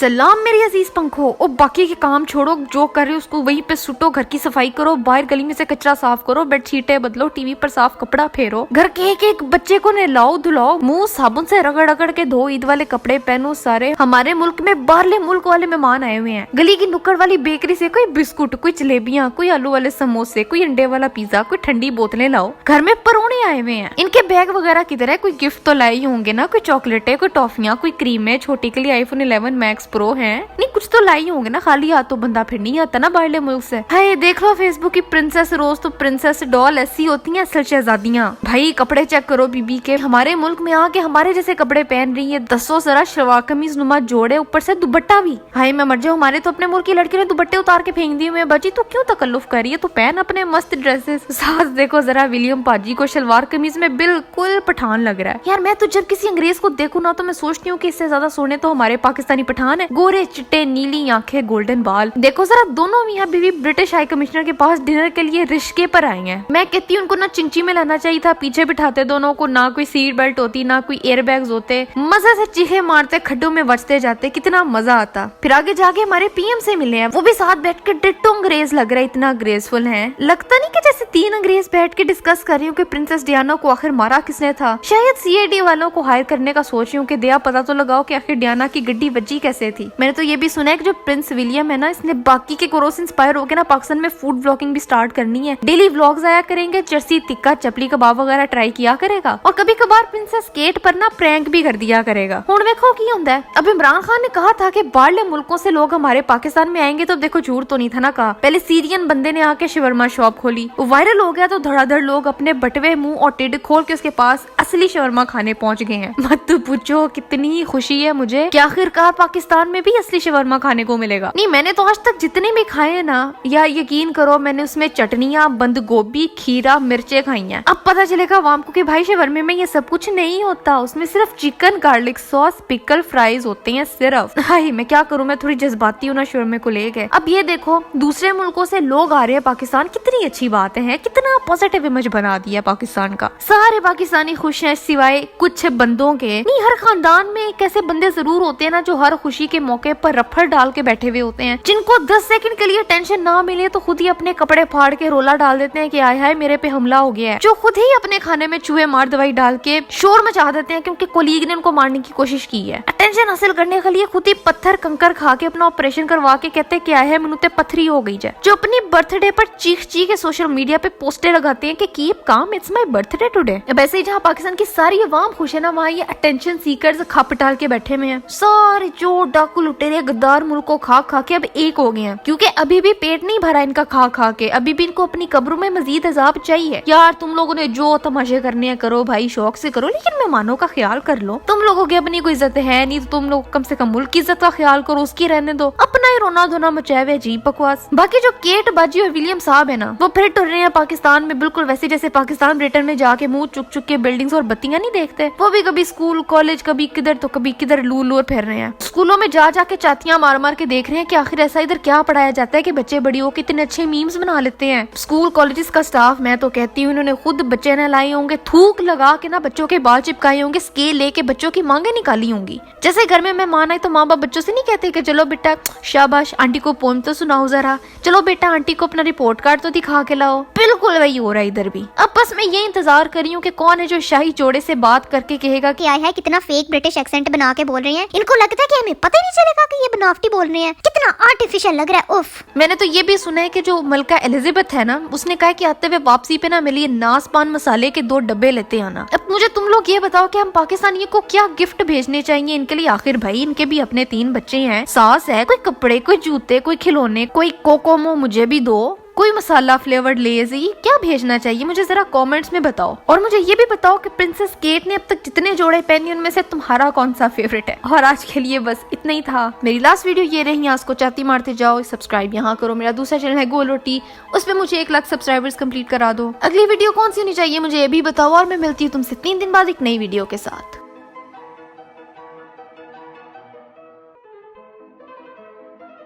सलाम मेरी अजीज पंखो। और बाकी के काम छोड़ो, जो कर रहे हो उसको वहीं पे सुटो, घर की सफाई करो, बाहर गली में से कचरा साफ करो, बेडशीटें बदलो, टीवी पर साफ कपड़ा फेरो, घर के एक बच्चे को नहलाओ धुलाओ, मुंह साबुन से रगड़ रगड़ के धो, ईद वाले कपड़े पहनो सारे। हमारे मुल्क में बाहरले मुल्क वाले मेहमान आए हुए हैं। गली की नुक्कड़ वाली बेकरी से कोई बिस्कुट, कोई जलेबियाँ, कोई आलू वाले समोसे, कोई अंडे वाला पिज्जा, कोई ठंडी बोतलें लाओ। घर में परौने आए हुए हैं, इनके बैग वगैरह किधर है? कोई गिफ्ट तो लाए ही होंगे ना, कोई चॉकलेटें, कोई टॉफियाँ, कोई क्रीमें, छोटी के लिए आईफोन 11 मैक्स प्रो है, नहीं कुछ तो लाई होंगे ना, खाली हाथ तो बंदा फिर नहीं आता ना बाहरले मुल्क से। हाय देख लो फेसबुक की प्रिंसेस रोज तो प्रिंसेस डॉल ऐसी होती हैं असल शहजादियाँ। भाई कपड़े चेक करो बीबी के, हमारे मुल्क में आके हमारे जैसे कपड़े पहन रही है, 10 जरा शलवार कमीज नुमा जोड़े, ऊपर से दुपट्टा भी। भाई मैं मर जाऊँ, हमारे तो अपने मुल्क की लड़की ने दुपट्टे उतार के फेंक दिए हुए। बची तो क्यों तकल्लुफ कर रही है, तो पहन अपने मस्त ड्रेसेस। सास देखो जरा विलियम पाजी को शलवार कमीज में बिल्कुल पठान लग रहा है। यार मैं तो जब किसी अंग्रेज को देखूं ना तो मैं सोचती हूँ कि इससे ज्यादा सोने तो हमारे पाकिस्तानी पठान है। गोरे चिट्टे नीली आंखें गोल्डन बाल, देखो जरा दोनों मियां बीवी ब्रिटिश हाई कमिश्नर के पास डिनर के लिए रिश्के पर आए हैं। मैं कहती हूँ उनको ना चिंची में लाना चाहिए था, पीछे बिठाते दोनों को, ना कोई सीट बेल्ट होती ना कोई एयर बैग्स होते, मजे से चीखे मारते खड्डों में बचते जाते, कितना मजा आता। फिर आगे जाके हमारे पीएम से मिले हैं, वो भी साथ बैठ के डिट्टो अंग्रेज लग रहा है, इतना ग्रेसफुल है। लगता नहीं कि जैसे 3 अंग्रेज बैठ के डिस्कस कर रही हूँ कि प्रिंसेस डियाना को आखिर मारा किसने था। शायद सीआईडी वालों को हायर करने का सोच रही हूँ कि दया पता तो लगाओ कि आखिर डियाना की गड्डी बची कैसे थी। मैंने तो ये भी सुना है कि जो प्रिंस विलियम है ना, इसने बाकी के कोरों से इंस्पायर होकर ना पाकिस्तान में फूड ब्लॉगिंग भी स्टार्ट करनी है। डेली व्लॉग्स आया करेंगे, जर्सी टिक्का चपली कबाब वगैरह ट्राई किया करेगा, और कभी कभार प्रिंसेस केट पर ना प्रैंक भी कर दिया करेगा। हुण देखो की होंदा है। अब इमरान खान ने कहा था कि बाहरले मुल्कों से लोग हमारे पाकिस्तान में आएंगे, तो देखो झूठ तो नहीं था ना कहा। पहले सीरियन बंदे ने आके शवरमा शॉप खोली, वो वायरल हो गया, तो धड़ाधड़ लोग अपने बटवे मुंह और टिड खोल के उसके पास असली शवरमा खाने पहुंच गए हैं। मत पूछो कितनी खुशी है मुझे कि आखिरकार पाकिस्तान में भी असली शवरमा खाने को मिलेगा। नहीं मैंने तो आज तक जितने भी खाए ना, या यकीन करो मैंने उसमें चटनियाँ, बंद गोभी, खीरा, मिर्चे खाई हैं। अब पता चलेगा वाम को कि भाई शवरमे में ये सब कुछ नहीं होता, उसमें सिर्फ chicken, garlic sauce, pickle, fries होते हैं सिर्फ। हाय मैं क्या करूँ, मैं थोड़ी जज्बाती हूँ ना शवरमे को लेके। अब ये देखो दूसरे मुल्कों से लोग आ रहे हैं पाकिस्तान, कितनी अच्छी बात है, कितना पॉजिटिव इमेज बना दिया पाकिस्तान का। सारे पाकिस्तानी खुश हैं सिवाय कुछ बंदों के। नहीं हर खानदान में एक ऐसे बंदे जरूर होते हैं ना जो हर खुशी के मौके पर रफड़ डाल के बैठे हुए होते हैं, जिनको 10 सेकंड के लिए टेंशन ना मिले तो खुद ही अपने कपड़े फाड़ के रोला डाल देते हैं कि आय हाय मेरे पे हमला हो गया है। जो खुद ही अपने खाने में चूहे मार दवाई डाल के शोर मचा देते हैं क्योंकि कोलीग ने उनको मारने की कोशिश की है। अटेंशन हासिल करने के लिए खुद ही पत्थर कंकर खा के अपना ऑपरेशन करवा के कहते हैं कि आय है मनुते पत्थरी हो गई है। जो अपनी बर्थडे पर चीख चीख के सोशल मीडिया पे पोस्टर लगाते हैं कि keep calm it's my birthday today. वैसे ही जहाँ पाकिस्तान की सारी अवाम खुश है ना, वहाँ ये अटेंशन सीकर्स खप डाल के बैठे हुए हैं। सारे जो डाकू लुटेरे गद्दार मुल्क को खा खा के अब एक हो गए हैं, क्योंकि अभी भी पेट नहीं भरा इनका खा खा के, अभी भी इनको अपनी कब्रों में मजीद अजाब चाहिए। यार तुम लोगों ने जो तमाशे करने हैं करो भाई, शौक से करो, लेकिन मेहमानों का ख्याल कर लो। तुम लोगों की अपनी कोई इज्जत है नहीं, तो तुम लोग कम से कम मुल्क की इज्जत का ख्याल करो, उसकी रहने दो। अपना ही रोना धोना मचाए हुए अजीब बकवास। बाकी जो केट बाजी और विलियम साहब है ना, वो फिर टुर रहे हैं पाकिस्तान में बिल्कुल वैसे जैसे पाकिस्तान ब्रिटेन में जाके मुंह चुक चुक के बिल्डिंग्स और बत्तियां नहीं देखते। वो भी कभी स्कूल कॉलेज, कभी किधर तो कभी किधर लूर लूर फिर रहे हैं। स्कूलों में जा जाके चातियां मार मार के देख रहे हैं कि आखिर ऐसा इधर क्या पढ़ाया जाता है कि बच्चे बड़ी हो कितने अच्छे मीम्स बना लेते हैं। स्कूल कॉलेजेस का स्टाफ, मैं तो कहती हूँ इन्होंने खुद बच्चे नहलाए होंगे, थूक लगा के ना बच्चों के बाल चिपकाए होंगे, स्केल लेके बच्चों की मांगे निकाली होंगी। जैसे घर में मेहमान आए तो माँ बाप बच्चों से नहीं कहते कि चलो बेटा शाबाश आंटी को पोएम तो सुनाओ जरा, चलो बेटा आंटी को अपना रिपोर्ट कार्ड तो दिखा के लाओ। बिल्कुल वही हो रहा है इधर भी। अब बस मैं ये इंतजार कर रही हूँ कि कौन है जो शाही जोड़े से बात करके कहेगा कि आय है कितना फेक ब्रिटिश एक्सेंट बना के बोल रहे हैं, इनको लगता है कि हमें पता ही नहीं चलेगा कि ये बनावटी बोल रहे हैं, कितना आर्टिफिशियल लग रहा है। उफ। मैंने तो ये भी सुना है कि जो मलका एलिजाबेथ है ना, उसने कहा कि आते हुए वापसी पे ना मेरे नास पान मसाले के 2 डब्बे लेते आना। अब मुझे तुम लोग ये बताओ कि हम पाकिस्तानियों को क्या गिफ्ट भेजने चाहिए इनके लिए। आखिर भाई इनके भी अपने 3 बच्चे हैं, सास है, कोई कपड़े, कोई जूते, कोई खिलौने, कोई कोकोमो मुझे भी दो, कोई मसाला फ्लेवर्ड लेज, क्या भेजना चाहिए मुझे जरा कमेंट्स में बताओ। और मुझे ये भी बताओ कि प्रिंसेस केट ने अब तक जितने जोड़े पहने उनमें से तुम्हारा कौन सा फेवरेट है। और आज के लिए बस इतना ही था। मेरी लास्ट वीडियो ये रही, आज को चाहती मारते जाओ, सब्सक्राइब यहाँ करो। मेरा दूसरा चैनल है गोल रोटी, उस पर मुझे 1 लाख सब्सक्राइबर्स कंप्लीट करा दो। अगली वीडियो कौन सी होनी चाहिए मुझे ये भी बताओ, और मैं मिलती हूँ तुमसे 3 दिन बाद एक नई वीडियो के साथ।